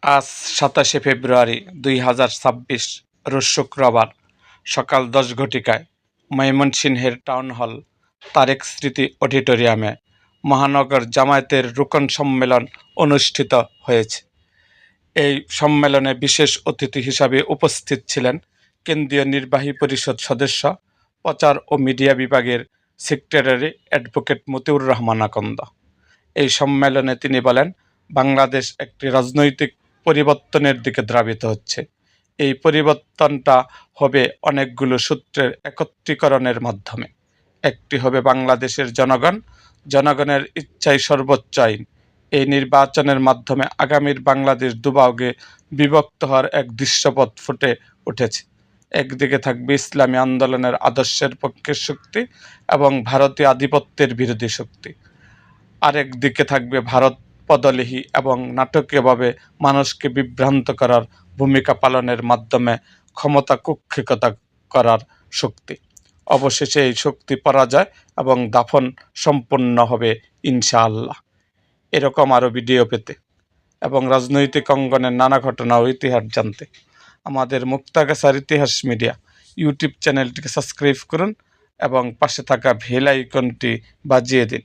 আজ ২৭শে ফেব্রুয়ারি ২০২৬ রোজ শুক্রবার সকাল ১০ ঘটিকায় ময়মনসিংহের টাউন হল তারেক স্মৃতি অডিটোরিয়ামে মহানগর জামায়াতের রুকন সম্মেলন অনুষ্ঠিত হয়েছে। এই সম্মেলনে বিশেষ অতিথি হিসাবে উপস্থিত ছিলেন কেন্দ্রীয় নির্বাহী পরিষদ সদস্য, প্রচার ও মিডিয়া বিভাগের সেক্রেটারি অ্যাডভোকেট মতিউর রহমান আকন্দ। এই সম্মেলনে তিনি বলেন, বাংলাদেশ একটি রাজনৈতিক পরিবর্তনের দিকে ধাবিত হচ্ছে। এই পরিবর্তনটা হবে অনেকগুলো সূত্রের একত্রীকরণের মাধ্যমে। একটি হবে বাংলাদেশের জনগণের ইচ্ছাই সর্বোচ্চ আইন। এই নির্বাচনের মাধ্যমে আগামীর বাংলাদেশ দুভাগে বিভক্ত হওয়ার এক দৃশ্যপট ফুটে উঠেছে। একদিকে থাকবে ইসলামী আন্দোলনের আদর্শের পক্ষের শক্তি এবং ভারতীয় আধিপত্যের বিরোধী শক্তি। আরেক দিকে থাকবে ভারত পদলেহী এবং নাটকীয়ভাবে মানুষকে বিভ্রান্ত করার ভূমিকা পালনের মাধ্যমে ক্ষমতা কুক্ষিগত করার শক্তি। অবশেষে এই শক্তি পরাজয় এবং দাফন সম্পন্ন হবে ইনশাআল্লাহ। এরকম আরও ভিডিও পেতে এবং রাজনৈতিক অঙ্গনের নানা ঘটনা ও ইতিহাস জানতে আমাদের মুক্তাগাছার ইতিহাস মিডিয়া ইউটিউব চ্যানেলটিকে সাবস্ক্রাইব করুন এবং পাশে থাকা বেল আইকনটি বাজিয়ে দিন।